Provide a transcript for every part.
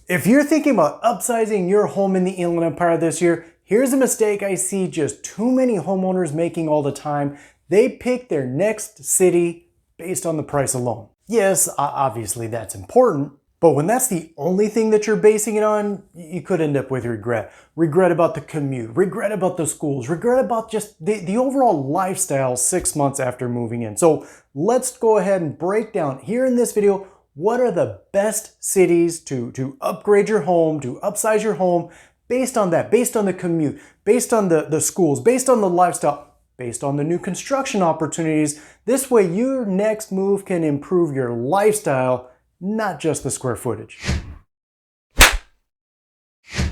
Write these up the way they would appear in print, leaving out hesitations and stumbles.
If you're thinking about upsizing your home in the Inland Empire this year, here's a mistake I see just too many homeowners making all the time. They pick their next city based on the price alone. Yes, obviously that's important, but when that's the only thing that you're basing it on, you could end up with regret. Regret about the commute, regret about the schools, regret about just the overall lifestyle 6 months after moving in. So let's go ahead and break down here in this video what are the best cities to upgrade your home, to upsize your home based on that, based on the commute, based on the schools, based on the lifestyle, based on the new construction opportunities. This way your next move can improve your lifestyle, not just the square footage.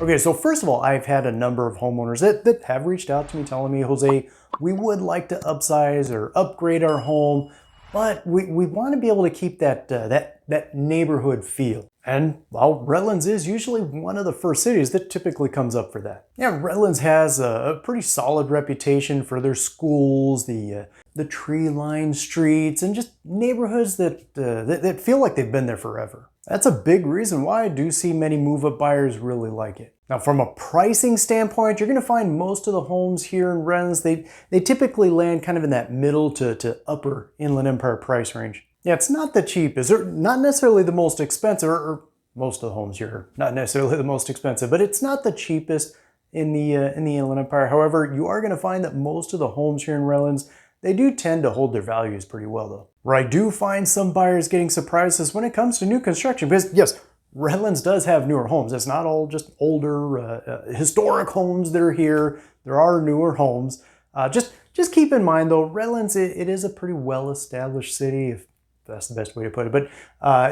Okay, so first of all, I've had a number of homeowners that have reached out to me telling me, Jose, we would like to upsize or upgrade our home, but we want to be able to keep that neighborhood feel. And well, Redlands is usually one of the first cities that typically comes up for that. Yeah, Redlands has a pretty solid reputation for their schools, the tree-lined streets, and just neighborhoods that feel like they've been there forever. That's a big reason why I do see many move-up buyers really like it. Now, from a pricing standpoint, you're going to find most of the homes here in Redlands, they typically land kind of in that middle to upper Inland Empire price range. Yeah, it's not the cheapest, or not necessarily the most expensive, or most of the homes here are not necessarily the most expensive, but it's not the cheapest in the Inland Empire. However, you are going to find that most of the homes here in Redlands, they do tend to hold their values pretty well though. Where I do find some buyers getting surprised is when it comes to new construction, because yes, Redlands does have newer homes. It's not all just older, historic homes that are here. There are newer homes. Just keep in mind though, Redlands, it is a pretty well-established city, if that's the best way to put it, but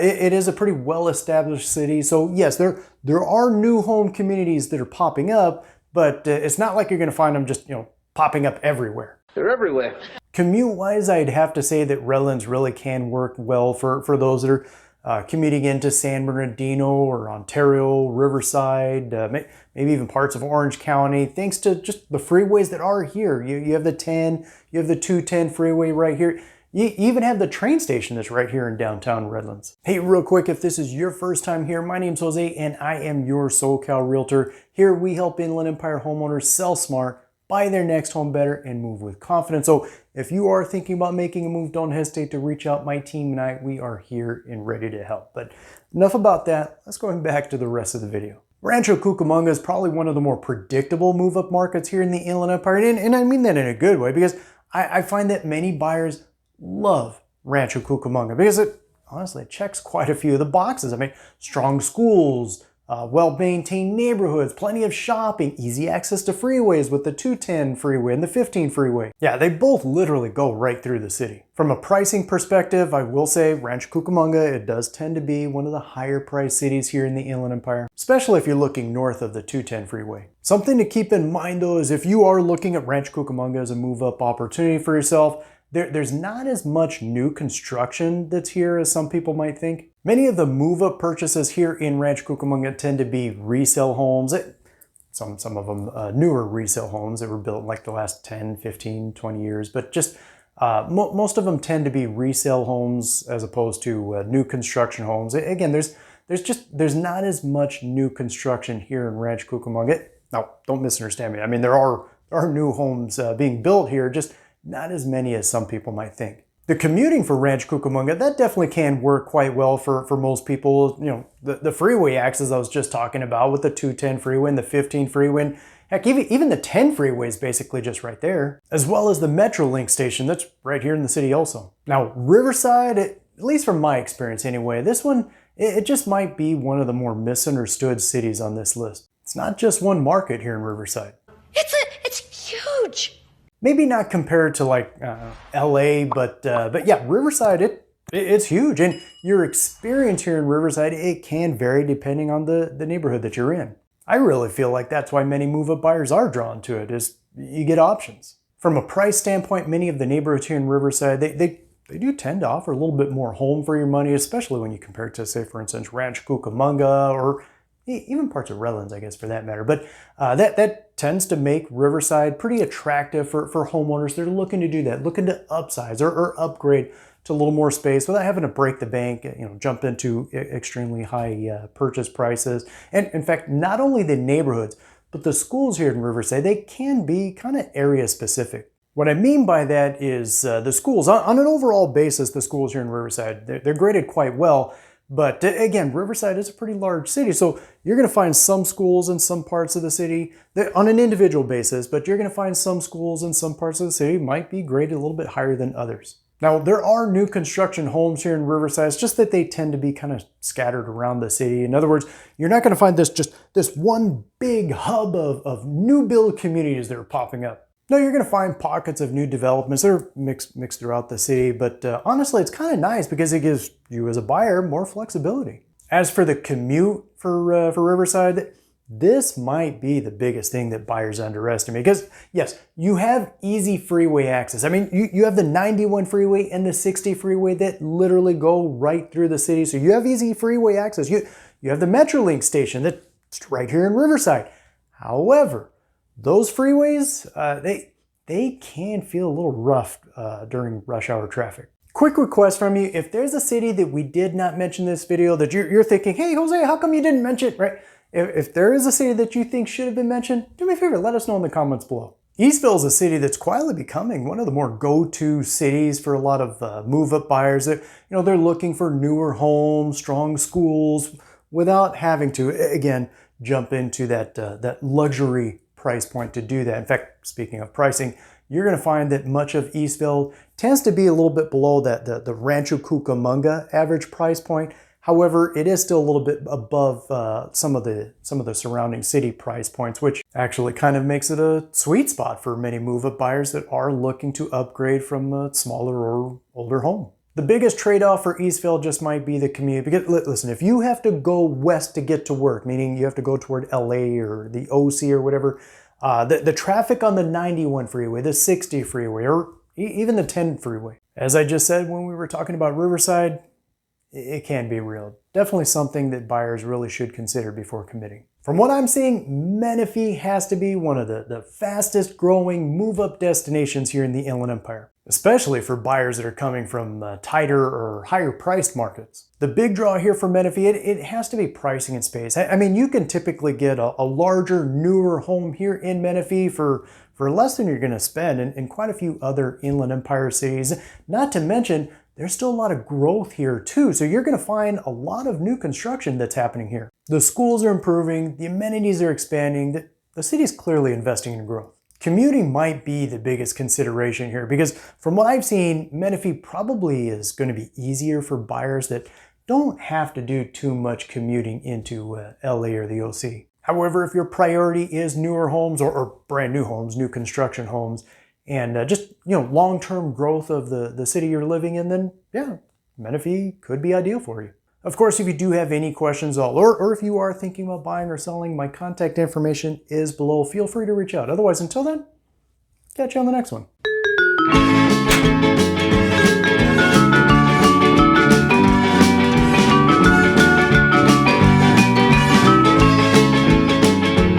it is a pretty well-established city. So yes, there are new home communities that are popping up, but it's not like you're going to find them just, popping up everywhere. They're everywhere. Commute-wise, I'd have to say that Redlands really can work well for those that are commuting into San Bernardino or Ontario, Riverside, maybe even parts of Orange County, thanks to just the freeways that are here. You have the 10, you have the 210 freeway right here. You even have the train station that's right here in downtown Redlands. Hey, real quick, if this is your first time here, my name's Jose and I am your SoCal Realtor. Here we help Inland Empire homeowners sell smart, buy their next home better, and move with confidence. So if you are thinking about making a move, don't hesitate to reach out. My team and I, we are here and ready to help. But enough about that. Let's go back to the rest of the video. Rancho Cucamonga is probably one of the more predictable move-up markets here in the Inland Empire. And I mean that in a good way, because I find that many buyers love Rancho Cucamonga because honestly, it checks quite a few of the boxes. I mean, strong schools, well-maintained neighborhoods, plenty of shopping, easy access to freeways with the 210 freeway and the 15 freeway. Yeah, they both literally go right through the city. From a pricing perspective, I will say Rancho Cucamonga, it does tend to be one of the higher priced cities here in the Inland Empire, especially if you're looking north of the 210 freeway. Something to keep in mind though is if you are looking at Rancho Cucamonga as a move-up opportunity for yourself, there's not as much new construction that's here as some people might think. Many of the move-up purchases here in Rancho Cucamonga tend to be resale homes. Some of them newer resale homes that were built in like the last 10, 15, 20 years. But just most of them tend to be resale homes as opposed to new construction homes. Again, there's not as much new construction here in Rancho Cucamonga. Now, don't misunderstand me. I mean, there are new homes being built here, just not as many as some people might think. The commuting for Rancho Cucamonga, that definitely can work quite well for most people. The freeway access I was just talking about with the 210 freeway and the 15 freeway, and heck, even the 10 freeway is basically just right there, as well as the Metrolink station that's right here in the city also. Now, Riverside, at least from my experience anyway, this one, it just might be one of the more misunderstood cities on this list. It's not just one market here in Riverside. It's huge. Maybe not compared to like LA, but yeah, Riverside, it's huge. And your experience here in Riverside, it can vary depending on the neighborhood that you're in. I really feel like that's why many move-up buyers are drawn to it, is you get options. From a price standpoint, many of the neighborhoods here in Riverside, they do tend to offer a little bit more home for your money, especially when you compare it to, say, for instance, Rancho Cucamonga or even parts of Redlands, I guess, for that matter. But that tends to make Riverside pretty attractive for homeowners that are looking to do that, looking to upsize or upgrade to a little more space without having to break the bank, jump into extremely high purchase prices. And in fact, not only the neighborhoods, but the schools here in Riverside, they can be kind of area specific. What I mean by that is the schools, on an overall basis, the schools here in Riverside, they're graded quite well. But again, Riverside is a pretty large city, so you're going to find some schools in some parts of the city on an individual basis, but you're going to find some schools in some parts of the city might be graded a little bit higher than others. Now, there are new construction homes here in Riverside. It's just that they tend to be kind of scattered around the city. In other words, you're not going to find this one big hub of new build communities that are popping up. No, you're going to find pockets of new developments that are mixed throughout the city, but honestly, it's kind of nice because it gives you as a buyer more flexibility. As for the commute for Riverside, this might be the biggest thing that buyers underestimate because, yes, you have easy freeway access. I mean, you have the 91 freeway and the 60 freeway that literally go right through the city, so you have easy freeway access. You have the Metrolink station that's right here in Riverside. However, those freeways, they can feel a little rough during rush hour traffic. Quick request from you, if there's a city that we did not mention in this video that you're thinking, hey Jose, how come you didn't mention it, right? If there is a city that you think should have been mentioned, do me a favor, let us know in the comments below. Eastvale is a city that's quietly becoming one of the more go-to cities for a lot of move-up buyers. They're looking for newer homes, strong schools, without having to, again, jump into that luxury price point to do that. In fact, speaking of pricing, you're going to find that much of Eastvale tends to be a little bit below the Rancho Cucamonga average price point. However, it is still a little bit above some of the surrounding city price points, which actually kind of makes it a sweet spot for many move-up buyers that are looking to upgrade from a smaller or older home. The biggest trade-off for Eastvale just might be the commute. Because listen, if you have to go west to get to work, meaning you have to go toward LA or the OC or whatever, the traffic on the 91 freeway, the 60 freeway, or even the 10 freeway, as I just said when we were talking about Riverside, it can be real. Definitely something that buyers really should consider before committing. From what I'm seeing, Menifee has to be one of the fastest growing move-up destinations here in the Inland Empire, especially for buyers that are coming from tighter or higher priced markets. The big draw here for Menifee, it has to be pricing and space. I mean, you can typically get a larger, newer home here in Menifee for less than you're going to spend in quite a few other Inland Empire cities. Not to mention, there's still a lot of growth here too, so you're going to find a lot of new construction that's happening here. The schools are improving, the amenities are expanding, the city's clearly investing in growth. Commuting might be the biggest consideration here because from what I've seen, Menifee probably is going to be easier for buyers that don't have to do too much commuting into LA or the OC. However, if your priority is newer homes or brand new homes, new construction homes, and just long-term growth of the city you're living in, then yeah, Menifee could be ideal for you. Of course, if you do have any questions or if you are thinking about buying or selling, my contact information is below. Feel free to reach out. Otherwise, until then, catch you on the next one.